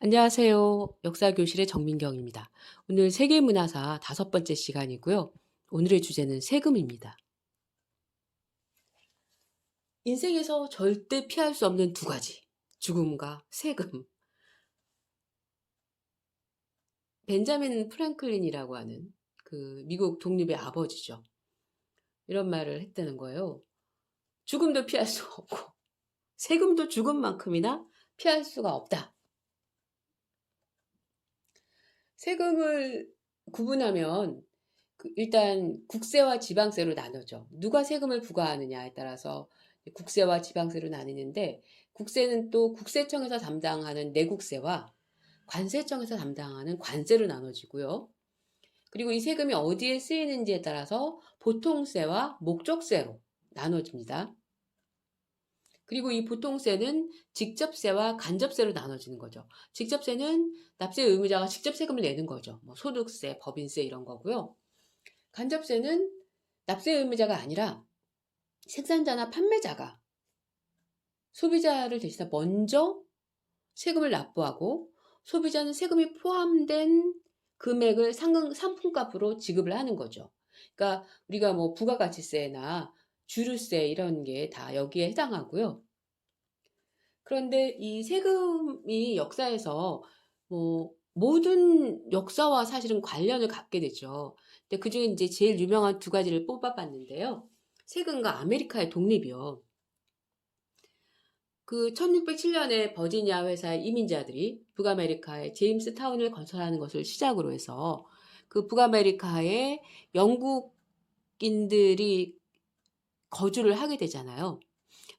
안녕하세요. 역사교실의 정민경입니다. 오늘 세계문화사 5번째 시간이고요. 오늘의 주제는 세금입니다. 인생에서 절대 피할 수 없는 두 가지. 죽음과 세금. 벤자민 프랭클린이라고 하는 그 미국 독립의 아버지죠. 이런 말을 했다는 거예요. 죽음도 피할 수 없고 세금도 죽음만큼이나 피할 수가 없다. 세금을 구분하면 일단 국세와 지방세로 나누죠. 누가 세금을 부과하느냐에 따라서 국세와 지방세로 나뉘는데, 국세는 또 국세청에서 담당하는 내국세와 관세청에서 담당하는 관세로 나눠지고요. 그리고 이 세금이 어디에 쓰이는지에 따라서 보통세와 목적세로 나눠집니다. 그리고 이 보통세는 직접세와 간접세로 나눠지는 거죠. 직접세는 납세 의무자가 직접 세금을 내는 거죠. 뭐 소득세, 법인세 이런 거고요. 간접세는 납세 의무자가 아니라 생산자나 판매자가 소비자를 대신해 먼저 세금을 납부하고, 소비자는 세금이 포함된 금액을 상품값으로 지급을 하는 거죠. 그러니까 우리가 뭐 부가가치세나 주류세 이런 게 다 여기에 해당하고요. 그런데 이 세금이 역사에서 뭐 모든 역사와 사실은 관련을 갖게 되죠. 근데 그중에 이제 제일 유명한 두 가지를 뽑아봤는데요. 세금과 아메리카의 독립이요. 그 1607년에 버지니아 회사의 이민자들이 북아메리카의 제임스 타운을 건설하는 것을 시작으로 해서 그 북아메리카에 영국인들이 거주를 하게 되잖아요.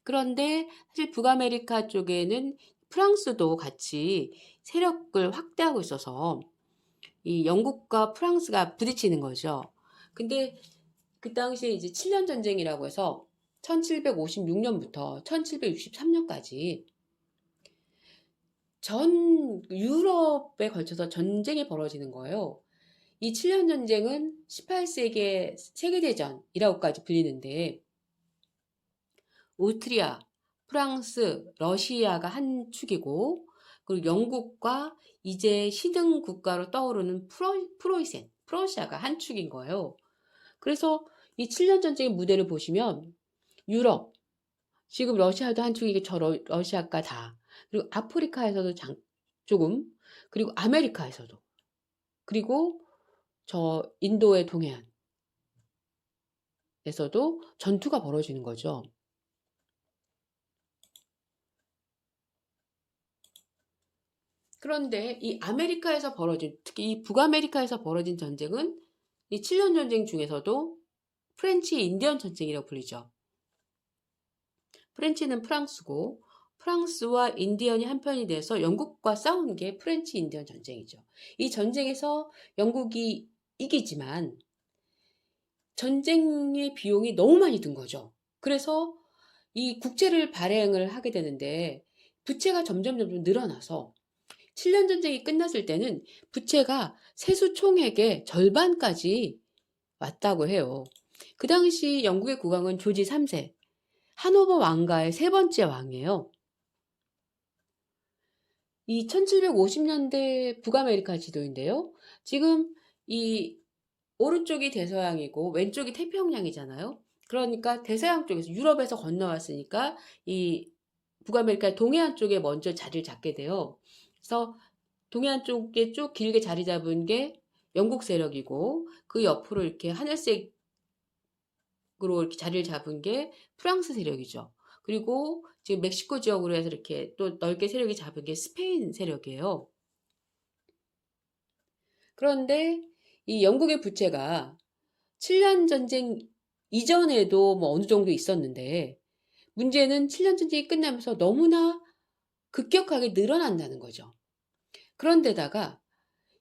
그런데 사실 북아메리카 쪽에는 프랑스도 같이 세력을 확대하고 있어서 이 영국과 프랑스가 부딪히는 거죠. 근데 그 당시에 이제 7년 전쟁이라고 해서 1756년부터 1763년까지 전 유럽에 걸쳐서 전쟁이 벌어지는 거예요. 이 7년 전쟁은 18세기의 세계대전이라고까지 불리는데, 오스트리아, 프랑스, 러시아가 한 축이고, 그리고 영국과 이제 시등 국가로 떠오르는 프로이센, 프러시아가 한 축인 거예요. 그래서 이 7년 전쟁의 무대를 보시면 유럽, 지금 러시아도 한 축이고 저 러시아가 다, 그리고 아프리카에서도 조금, 그리고 아메리카에서도, 그리고 저 인도의 동해안에서도 전투가 벌어지는 거죠. 그런데 이 아메리카에서 벌어진, 특히 이 북아메리카에서 벌어진 전쟁은 이 7년 전쟁 중에서도 프렌치 인디언 전쟁이라고 불리죠. 프렌치는 프랑스고, 프랑스와 인디언이 한편이 돼서 영국과 싸운 게 프렌치 인디언 전쟁이죠. 이 전쟁에서 영국이 이기지만 전쟁의 비용이 너무 많이 든 거죠. 그래서 이 국채를 발행을 하게 되는데 부채가 점점 늘어나서 7년 전쟁이 끝났을 때는 부채가 세수 총액의 절반까지 왔다고 해요. 그 당시 영국의 국왕은 조지 3세, 하노버 왕가의 세 번째 왕이에요. 이 1750년대 북아메리카 지도인데요. 지금 이 오른쪽이 대서양이고 왼쪽이 태평양이잖아요. 그러니까 대서양 쪽에서 유럽에서 건너왔으니까 이 북아메리카 동해안 쪽에 먼저 자리를 잡게 돼요. 그래서 동해안 쪽에 쭉 길게 자리 잡은 게 영국 세력이고, 그 옆으로 이렇게 하늘색으로 이렇게 자리를 잡은 게 프랑스 세력이죠. 그리고 지금 멕시코 지역으로 해서 이렇게 또 넓게 세력이 잡은 게 스페인 세력이에요. 그런데 이 영국의 부채가 7년 전쟁 이전에도 뭐 어느 정도 있었는데, 문제는 7년 전쟁이 끝나면서 너무나 급격하게 늘어난다는 거죠. 그런데다가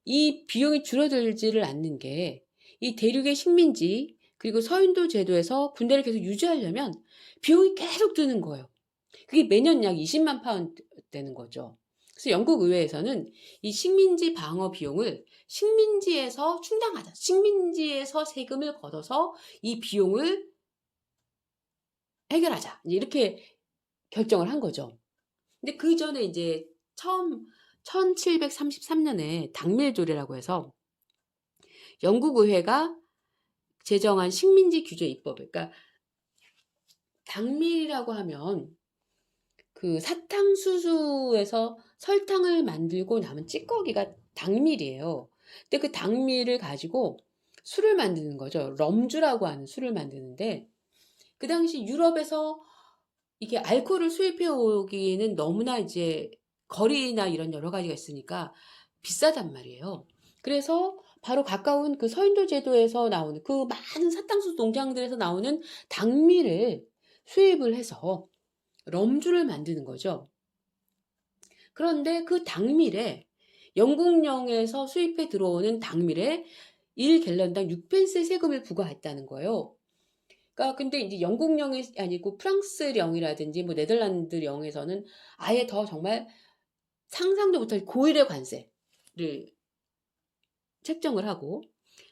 이 비용이 줄어들지를 않는 게, 이 대륙의 식민지 그리고 서인도 제도에서 군대를 계속 유지하려면 비용이 계속 드는 거예요. 그게 매년 약 20만 파운드 되는 거죠. 그래서 영국 의회에서는 이 식민지 방어 비용을 식민지에서 충당하자. 식민지에서 세금을 걷어서 이 비용을 해결하자. 이렇게 결정을 한 거죠. 근데 그 전에 이제 처음 1733년에 당밀조례라고 해서 영국 의회가 제정한 식민지 규제 입법. 그러니까 당밀이라고 하면 그 사탕수수에서 설탕을 만들고 남은 찌꺼기가 당밀이에요. 근데 그 당밀을 가지고 술을 만드는 거죠. 럼주라고 하는 술을 만드는데, 그 당시 유럽에서 이게 알코올을 수입해 오기에는 너무나 이제 거리나 이런 여러 가지가 있으니까 비싸단 말이에요. 그래서 바로 가까운 그 서인도 제도에서 나오는 그 많은 사탕수수 농장들에서 나오는 당밀을 수입을 해서 럼주를 만드는 거죠. 그런데 그 당밀에, 영국령에서 수입해 들어오는 당밀에 1갤런당 6펜스의 세금을 부과했다는 거예요. 그러니까 근데 이제 영국령이 아니고 프랑스령이라든지 뭐 네덜란드령에서는 아예 더 정말 상상도 못할 고일의 관세를 책정을 하고,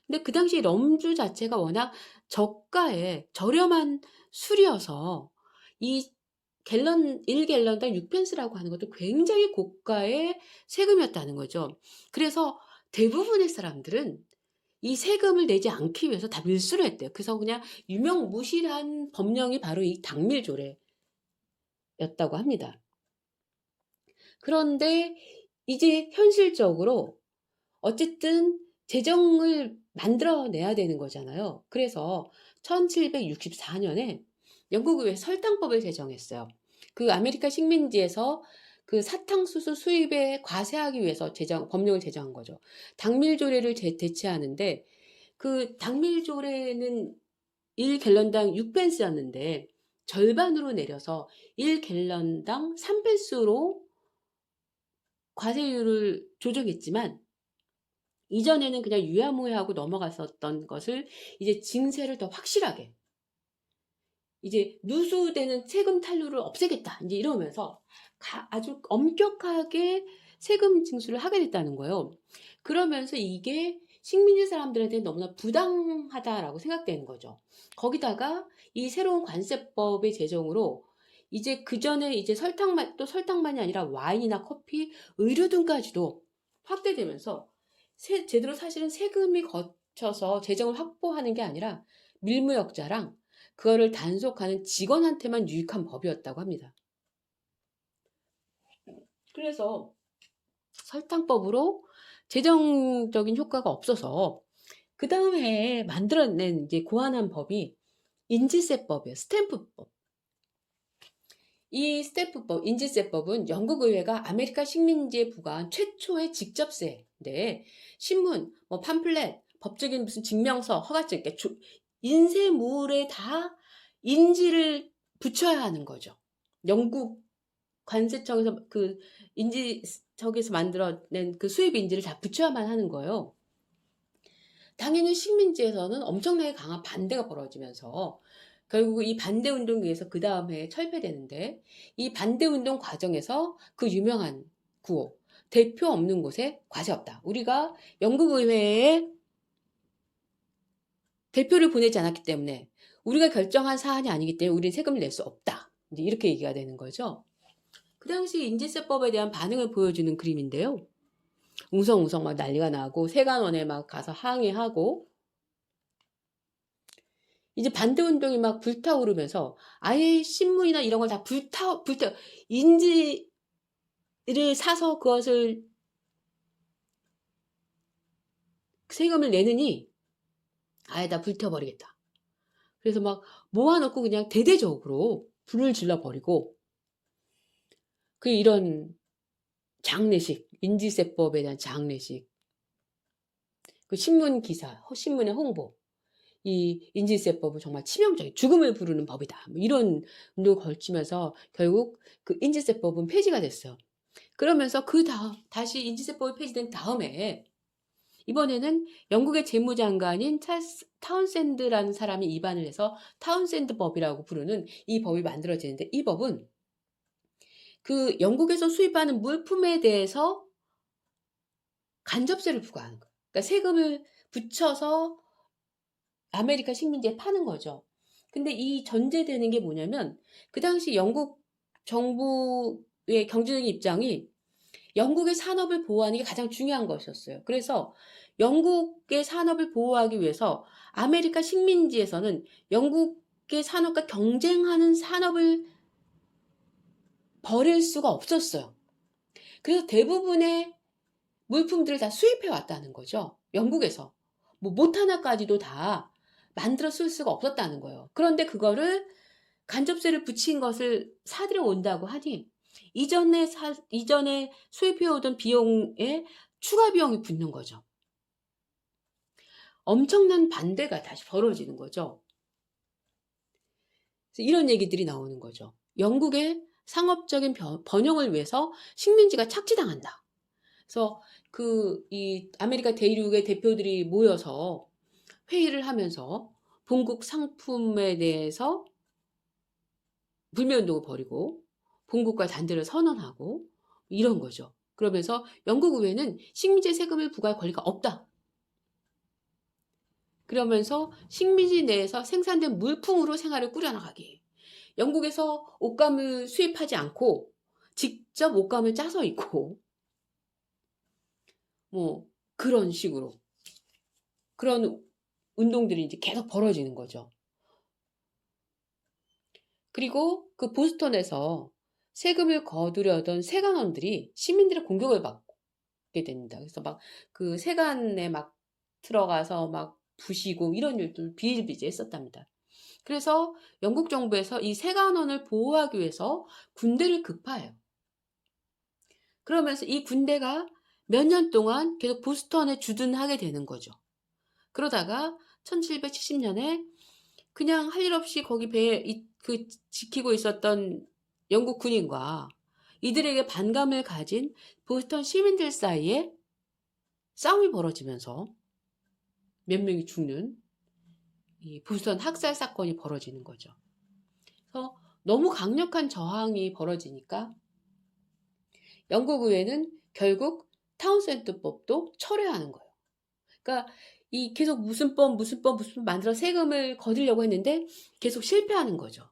근데 그 당시 럼주 자체가 워낙 저가의 저렴한 술이어서 이 1갤런당 6펜스라고 하는 것도 굉장히 고가의 세금이었다는 거죠. 그래서 대부분의 사람들은 이 세금을 내지 않기 위해서 다 밀수를 했대요. 그래서 그냥 유명무실한 법령이 바로 이 당밀조례였다고 합니다. 그런데 이제 현실적으로 어쨌든 재정을 만들어내야 되는 거잖아요. 그래서 1764년에 영국 의회 설탕법을 제정했어요. 그 아메리카 식민지에서 그 사탕수수 수입에 과세하기 위해서 법령을 제정한 거죠. 당밀조례를 대체하는데, 그 당밀조례는 1갤런당 6펜스였는데 절반으로 내려서 1갤런당 3펜스로 과세율을 조정했지만, 이전에는 그냥 유야무야하고 넘어갔었던 것을 이제 징세를 더 확실하게, 이제 누수되는 세금 탈루를 없애겠다, 이제 이러면서 아주 엄격하게 세금 징수를 하게 됐다는 거예요. 그러면서 이게 식민지 사람들한테 너무나 부당하다라고 생각되는 거죠. 거기다가 이 새로운 관세법의 제정으로 이제 그 전에 이제 또 설탕만이 아니라 와인이나 커피, 의류 등까지도 확대되면서 제대로 사실은 세금이 거쳐서 재정을 확보하는 게 아니라 밀무역자랑 그거를 단속하는 직원한테만 유익한 법이었다고 합니다. 그래서 설탕법으로 재정적인 효과가 없어서 그 다음 해에 만들어낸 이제 고안한 법이 인지세법이에요. 스탬프법. 이 스탬프법, 인지세법은 영국 의회가 아메리카 식민지에 부과한 최초의 직접세인데, 신문, 뭐 팜플렛, 법적인 무슨 증명서, 허가증, 그러니까 인쇄물에 다 인지를 붙여야 하는 거죠. 영국 관세청에서 그 저기서 만들어낸 그 수입 인지를 다 붙여야만 하는 거예요. 당연히 식민지에서는 엄청나게 강한 반대가 벌어지면서 결국 이 반대 운동에 의해서 그 다음 해에 철폐되는데, 이 반대 운동 과정에서 그 유명한 구호, 대표 없는 곳에 과세 없다. 우리가 영국 의회에 대표를 보내지 않았기 때문에, 우리가 결정한 사안이 아니기 때문에 우리는 세금을 낼 수 없다. 이제 이렇게 얘기가 되는 거죠. 그 당시 인지세법에 대한 반응을 보여주는 그림인데요. 웅성웅성 막 난리가 나고 세관원에 막 가서 항의하고, 이제 반대운동이 막 불타오르면서 아예 신문이나 이런 걸 다 인지를 사서 그것을 세금을 내느니 아예 다 불태워버리겠다. 그래서 막 모아놓고 그냥 대대적으로 불을 질러버리고, 그 이런 장례식, 인지세법에 대한 장례식, 그 신문 기사, 신문의 홍보, 이 인지세법은 정말 치명적인 죽음을 부르는 법이다, 뭐 이런 운동을 걸치면서 결국 그 인지세법은 폐지가 됐어요. 그러면서 다시 인지세법이 폐지된 다음에 이번에는 영국의 재무장관인 찰스 타운샌드라는 사람이 입안을 해서 타운샌드법이라고 부르는 이 법이 만들어지는데, 이 법은 그 영국에서 수입하는 물품에 대해서 간접세를 부과하는 거예요. 그러니까 세금을 붙여서 아메리카 식민지에 파는 거죠. 근데 이 전제되는 게 뭐냐면, 그 당시 영국 정부의 경제적인 입장이 영국의 산업을 보호하는 게 가장 중요한 것이었어요. 그래서 영국의 산업을 보호하기 위해서 아메리카 식민지에서는 영국의 산업과 경쟁하는 산업을 버릴 수가 없었어요. 그래서 대부분의 물품들을 다 수입해 왔다는 거죠. 영국에서. 뭐 못 하나까지도 다 만들어 쓸 수가 없었다는 거예요. 그런데 그거를 간접세를 붙인 것을 사들여 온다고 하니 이전에 수입해 오던 비용에 추가 비용이 붙는 거죠. 엄청난 반대가 다시 벌어지는 거죠. 그래서 이런 얘기들이 나오는 거죠. 영국의 상업적인 번영을 위해서 식민지가 착취당한다. 그래서 이 아메리카 대륙의 대표들이 모여서 회의를 하면서 본국 상품에 대해서 불매운동을 벌이고 본국과 단대를 선언하고 이런 거죠. 그러면서 영국 의회는 식민지 세금을 부과할 권리가 없다. 그러면서 식민지 내에서 생산된 물품으로 생활을 꾸려나가기. 영국에서 옷감을 수입하지 않고 직접 옷감을 짜서 입고 뭐 그런 식으로 그런 운동들이 이제 계속 벌어지는 거죠. 그리고 그 보스턴에서 세금을 거두려던 세관원들이 시민들의 공격을 받게 됩니다. 그래서 막 그 세관에 막 들어가서 막 부시고 이런 일들 비일비재했었답니다. 그래서 영국 정부에서 이 세관원을 보호하기 위해서 군대를 급파해요. 그러면서 이 군대가 몇 년 동안 계속 보스턴에 주둔하게 되는 거죠. 그러다가 1770년에 그냥 할 일 없이 거기 지키고 있었던 영국 군인과 이들에게 반감을 가진 보스턴 시민들 사이에 싸움이 벌어지면서 몇 명이 죽는 이 보스턴 학살 사건이 벌어지는 거죠. 그래서 너무 강력한 저항이 벌어지니까 영국 의회는 결국 타운센드법도 철회하는 거예요. 그러니까 이 계속 무슨 법 만들어 세금을 거두려고 했는데 계속 실패하는 거죠.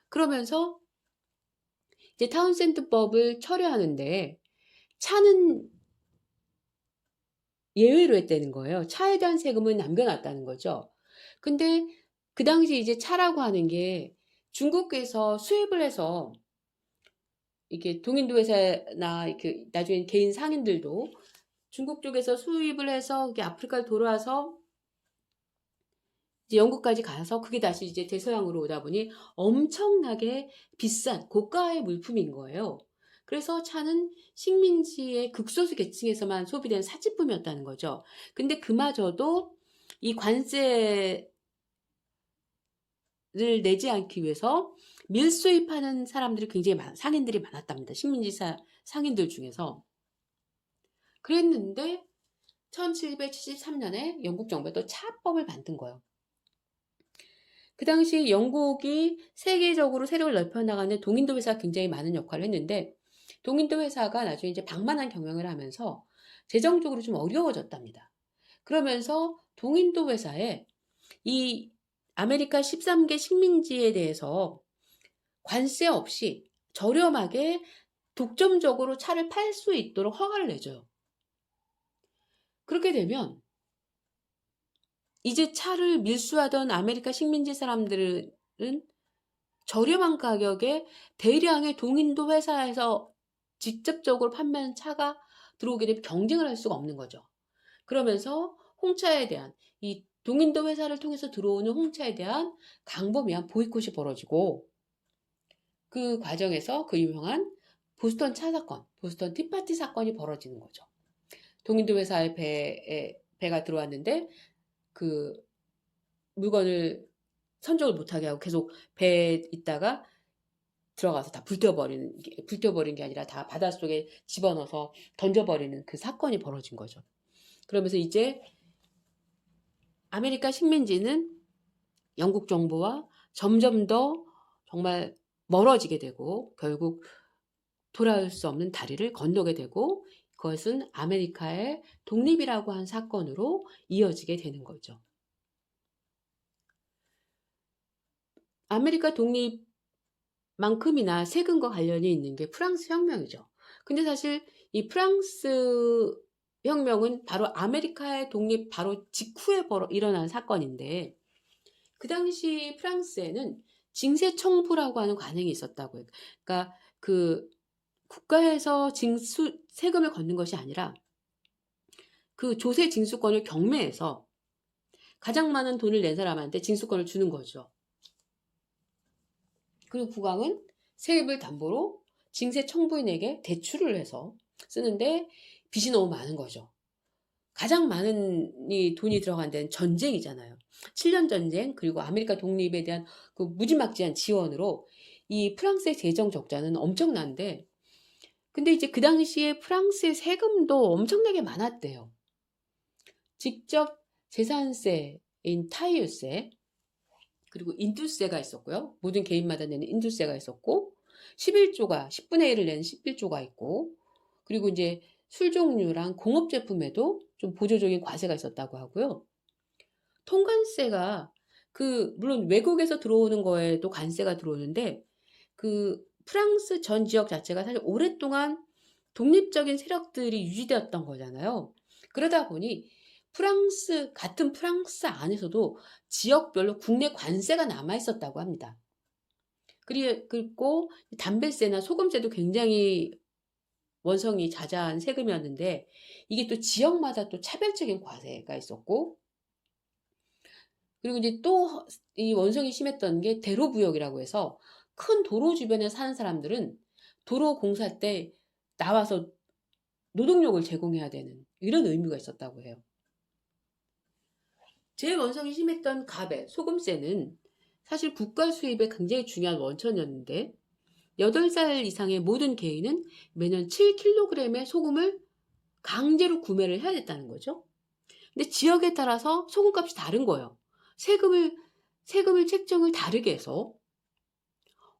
그러면서 이제 타운센드법을 철회하는데 차는 예외로 했다는 거예요. 차에 대한 세금은 남겨놨다는 거죠. 근데 그 당시 이제 차라고 하는 게 중국에서 수입을 해서 이게 동인도 회사나 나중에 개인 상인들도 중국 쪽에서 수입을 해서 이게 아프리카를 돌아와서 이제 영국까지 가서 그게 다시 이제 대서양으로 오다 보니 엄청나게 비싼 고가의 물품인 거예요. 그래서 차는 식민지의 극소수 계층에서만 소비된 사치품이었다는 거죠. 근데 그마저도 이 관세를 내지 않기 위해서 밀수입하는 사람들이 굉장히 상인들이 많았답니다. 식민지 상인들 중에서. 그랬는데 1773년에 영국 정부가 또 차법을 만든 거예요. 그 당시 영국이 세계적으로 세력을 넓혀나가는 동인도 회사가 굉장히 많은 역할을 했는데 동인도 회사가 나중에 이제 방만한 경영을 하면서 재정적으로 좀 어려워졌답니다. 그러면서 동인도 회사에 이 아메리카 13개 식민지에 대해서 관세 없이 저렴하게 독점적으로 차를 팔 수 있도록 허가를 내줘요. 그렇게 되면 이제 차를 밀수하던 아메리카 식민지 사람들은 저렴한 가격에 대량의 동인도 회사에서 직접적으로 판매하는 차가 들어오게 되면 경쟁을 할 수가 없는 거죠. 그러면서 홍차에 대한 이 동인도 회사를 통해서 들어오는 홍차에 대한 광범위한 보이콧이 벌어지고 그 과정에서 그 유명한 보스턴 차 사건, 보스턴 티파티 사건이 벌어지는 거죠. 동인도 회사의 배가 들어왔는데 그 물건을 선적을 못하게 하고 계속 배에 있다가 들어가서 다 불태워버린 게 아니라 다 바닷속에 집어넣어서 던져버리는 그 사건이 벌어진 거죠. 그러면서 이제 아메리카 식민지는 영국 정부와 점점 더 정말 멀어지게 되고 결국 돌아올 수 없는 다리를 건너게 되고 그것은 아메리카의 독립이라고 한 사건으로 이어지게 되는 거죠. 아메리카 독립만큼이나 세금과 관련이 있는 게 프랑스 혁명이죠. 근데 사실 이 프랑스 혁명은 바로 아메리카의 독립 바로 직후에 일어난 사건인데, 그 당시 프랑스에는 징세 청부라고 하는 관행이 있었다고요. 그러니까 그 국가에서 세금을 걷는 것이 아니라 그 조세 징수권을 경매해서 가장 많은 돈을 낸 사람한테 징수권을 주는 거죠. 그리고 국왕은 세입을 담보로 징세 청부인에게 대출을 해서 쓰는데 빚이 너무 많은 거죠. 가장 많은 이 돈이 들어간 데는 전쟁이잖아요. 7년 전쟁, 그리고 아메리카 독립에 대한 그 무지막지한 지원으로 이 프랑스의 재정 적자는 엄청난데, 근데 이제 그 당시에 프랑스의 세금도 엄청나게 많았대요. 직접 재산세인 타이유세, 그리고 인두세가 있었고요. 모든 개인마다 내는 인두세가 있었고, 11조가, 10분의 1을 내는 11조가 있고, 그리고 이제 술 종류랑 공업 제품에도 좀 보조적인 과세가 있었다고 하고요. 통관세가 물론 외국에서 들어오는 거에도 관세가 들어오는데, 그 프랑스 전 지역 자체가 사실 오랫동안 독립적인 세력들이 유지되었던 거잖아요. 그러다 보니 같은 프랑스 안에서도 지역별로 국내 관세가 남아 있었다고 합니다. 그리고 담배세나 소금세도 굉장히 원성이 자자한 세금이었는데, 이게 또 지역마다 또 차별적인 과세가 있었고, 그리고 이제 또 이 원성이 심했던 게 대로부역이라고 해서 큰 도로 주변에 사는 사람들은 도로 공사 때 나와서 노동력을 제공해야 되는 이런 의무가 있었다고 해요. 제일 원성이 심했던 가베, 소금세는 사실 국가 수입에 굉장히 중요한 원천이었는데, 8살 이상의 모든 개인은 매년 7kg의 소금을 강제로 구매를 해야 됐다는 거죠. 근데 지역에 따라서 소금값이 다른 거예요. 세금을 책정을 다르게 해서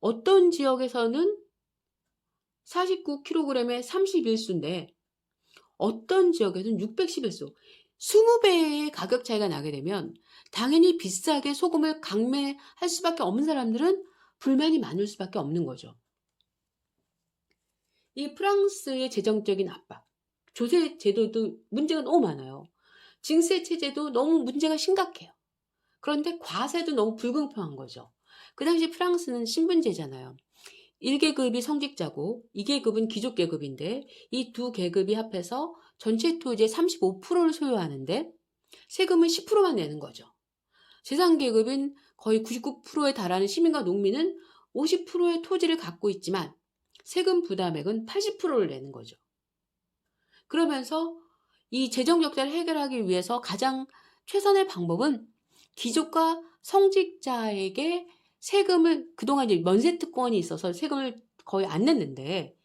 어떤 지역에서는 49kg에 31수인데 어떤 지역에서는 611수, 20배의 가격 차이가 나게 되면 당연히 비싸게 소금을 강매할 수밖에 없는 사람들은 불만이 많을 수밖에 없는 거죠. 이 프랑스의 재정적인 압박, 조세 제도도 문제가 너무 많아요. 징세 체제도 너무 문제가 심각해요. 그런데 과세도 너무 불공평한 거죠. 그 당시 프랑스는 신분제잖아요. 1계급이 성직자고 2계급은 귀족계급인데 이 두 계급이 합해서 전체 토지의 35%를 소유하는데 세금은 10%만 내는 거죠. 제3계급인 거의 99%에 달하는 시민과 농민은 50%의 토지를 갖고 있지만 세금 부담액은 80%를 내는 거죠. 그러면서 이 재정 적자를 해결하기 위해서 가장 최선의 방법은 귀족과 성직자에게 세금을, 그동안 이제 면세특권이 있어서 세금을 거의 안 냈는데,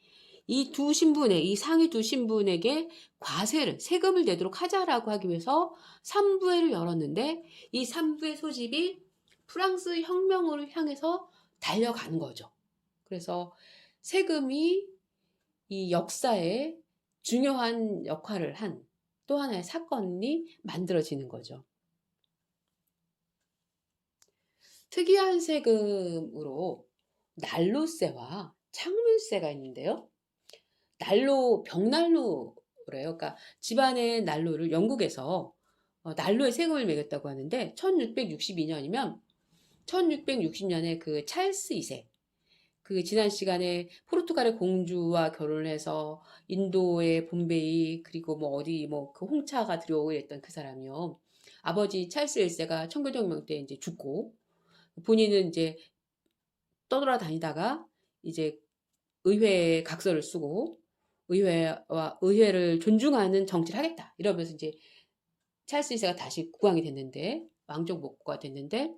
이 상위 두 신분에게 세금을 내도록 하자라고 하기 위해서 3부회를 열었는데, 이 3부회 소집이 프랑스 혁명을 향해서 달려가는 거죠. 그래서 세금이 이 역사에 중요한 역할을 한 또 하나의 사건이 만들어지는 거죠. 특이한 세금으로 난로세와 창문세가 있는데요. 벽난로래요. 그러니까 집안의 난로를 영국에서 난로에 세금을 매겼다고 하는데 1662년이면 1660년에 그 찰스 2세, 그 지난 시간에 포르투갈의 공주와 결혼을 해서 인도의 봄베이, 그리고 뭐 어디 뭐 그 홍차가 들여오고 했던 그 사람이요. 아버지 찰스 1세가 1900년 때 이제 죽고 본인은 이제 떠돌아다니다가 이제 의회에 각서를 쓰고 의회를 존중하는 정치를 하겠다 이러면서 이제 찰스 1세가 다시 국왕이 됐는데, 왕족 복구가 됐는데,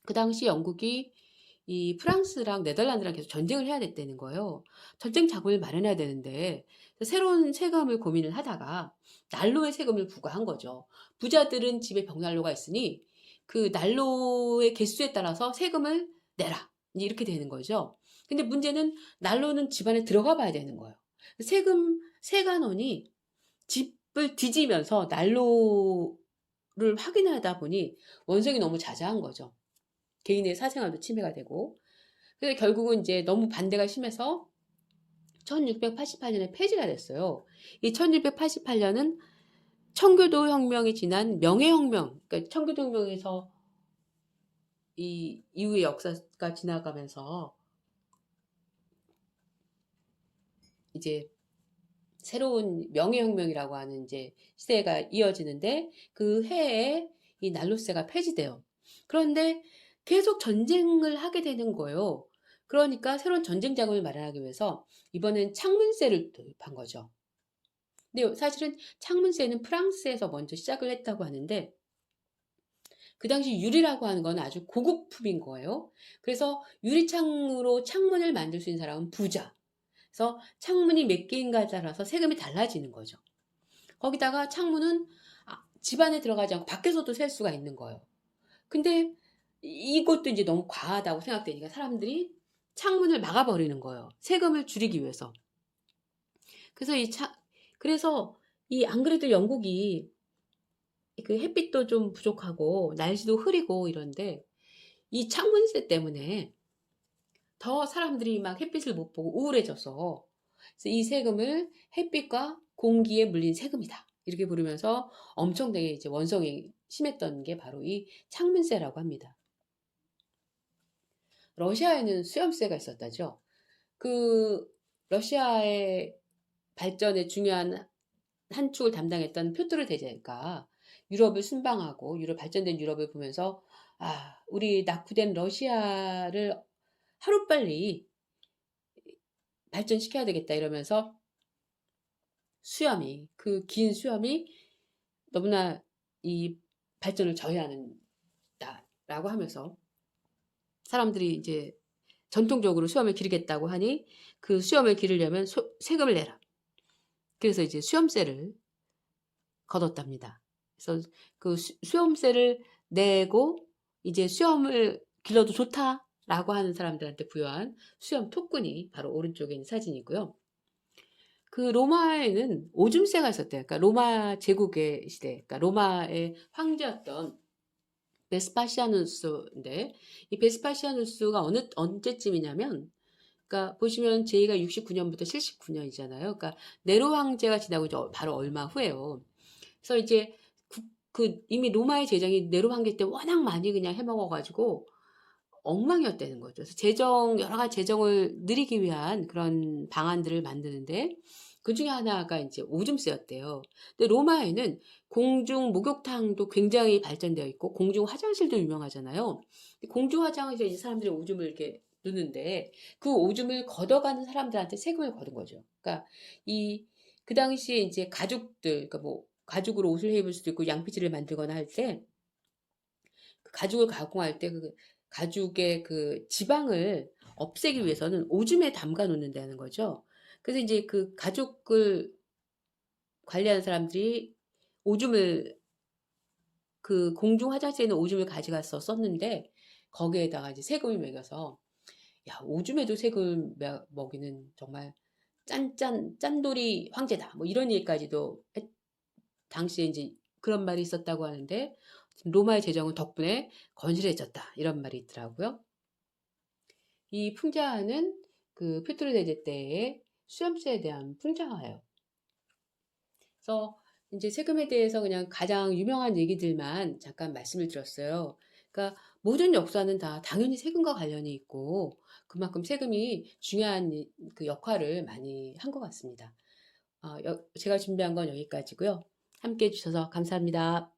그 당시 영국이 이 프랑스랑 네덜란드랑 계속 전쟁을 해야 됐다는 거예요. 전쟁 자금을 마련해야 되는데 새로운 세금을 고민을 하다가 난로의 세금을 부과한 거죠. 부자들은 집에 벽난로가 있으니 그 난로의 개수에 따라서 세금을 내라, 이렇게 되는 거죠. 근데 문제는 난로는 집안에 들어가 봐야 되는 거예요. 세관원이 집을 뒤지면서 난로를 확인하다 보니 원성이 너무 자자한 거죠. 개인의 사생활도 침해가 되고, 그래서 결국은 이제 너무 반대가 심해서 1688년에 폐지가 됐어요. 이 1688년은 청교도 혁명이 지난 명예혁명, 그러니까 청교도 혁명에서 이 이후의 역사가 지나가면서 이제 새로운 명예혁명이라고 하는 이제 시대가 이어지는데 그 해에 이 난로세가 폐지돼요. 그런데 계속 전쟁을 하게 되는 거예요. 그러니까 새로운 전쟁 자금을 마련하기 위해서 이번엔 창문세를 도입한 거죠. 근데 사실은 창문세는 프랑스에서 먼저 시작을 했다고 하는데 그 당시 유리라고 하는 건 아주 고급품인 거예요. 그래서 유리창으로 창문을 만들 수 있는 사람은 부자. 그래서 창문이 몇 개인가에 따라서 세금이 달라지는 거죠. 거기다가 창문은 집 안에 들어가지 않고 밖에서도 셀 수가 있는 거예요. 근데 이것도 이제 너무 과하다고 생각되니까 사람들이 창문을 막아버리는 거예요. 세금을 줄이기 위해서. 그래서 그래서 안 그래도 영국이 그 햇빛도 좀 부족하고 날씨도 흐리고 이런데 이 창문세 때문에 더 사람들이 막 햇빛을 못 보고 우울해져서 그래서 이 세금을 햇빛과 공기에 물린 세금이다. 이렇게 부르면서 엄청나게 이제 원성이 심했던 게 바로 이 창문세라고 합니다. 러시아에는 수염세가 있었다죠. 그 러시아의 발전에 중요한 한 축을 담당했던 표트르 대제가 유럽을 순방하고 발전된 유럽을 보면서 우리 낙후된 러시아를 하루빨리 발전시켜야 되겠다 이러면서 그 긴 수염이 너무나 이 발전을 저해한다라고 하면서 사람들이 이제 전통적으로 수염을 기르겠다고 하니 그 수염을 기르려면 세금을 내라. 그래서 이제 수염세를 걷었답니다. 그래서 그 수염세를 내고 이제 수염을 길러도 좋다라고 하는 사람들한테 부여한 수염 토큰이 바로 오른쪽에 있는 사진이고요. 그 로마에는 오줌세가 있었대요. 그러니까 로마 제국의 시대, 그러니까 로마의 황제였던 베스파시아누스인데 이 베스파시아누스가 언제쯤이냐면 그러니까 보시면 제이가 69년부터 79년이잖아요. 그러니까 네로 황제가 지나고 이제 바로 얼마 후에요. 그래서 이제 이미 로마의 재정이 네로 황제 때 워낙 많이 그냥 해먹어가지고 엉망이었다는 거죠. 그래서 여러 가지 재정을 늘리기 위한 그런 방안들을 만드는데 그 중에 하나가 이제 오줌세였대요. 근데 로마에는 공중 목욕탕도 굉장히 발전되어 있고 공중 화장실도 유명하잖아요. 공중 화장실에 이제 사람들이 오줌을 이렇게 누는데 그 오줌을 걷어가는 사람들한테 세금을 거둔 거죠. 그러니까 그 당시에 이제 가죽들, 그러니까 뭐 가죽으로 옷을 입을 수도 있고 양피지를 만들거나 할 때 그 가죽을 가공할 때 그 가죽의 그 지방을 없애기 위해서는 오줌에 담가 놓는다는 거죠. 그래서 이제 그 가죽을 관리하는 사람들이 오줌을 그 공중 화장실에 있는 오줌을 가져가서 썼는데 거기에다가 이제 세금을 매겨서 오줌에도 세금을 먹이는 정말 짠돌이 황제다. 뭐 이런 얘기까지도 당시에 이제 그런 말이 있었다고 하는데 로마의 재정은 덕분에 건실해졌다. 이런 말이 있더라고요. 이 풍자화는 그 표트르 대제 때의 수염세에 대한 풍자화예요. 그래서 이제 세금에 대해서 그냥 가장 유명한 얘기들만 잠깐 말씀을 드렸어요. 그러니까 모든 역사는 다 당연히 세금과 관련이 있고 그만큼 세금이 중요한 그 역할을 많이 한 것 같습니다. 제가 준비한 건 여기까지고요. 함께 해주셔서 감사합니다.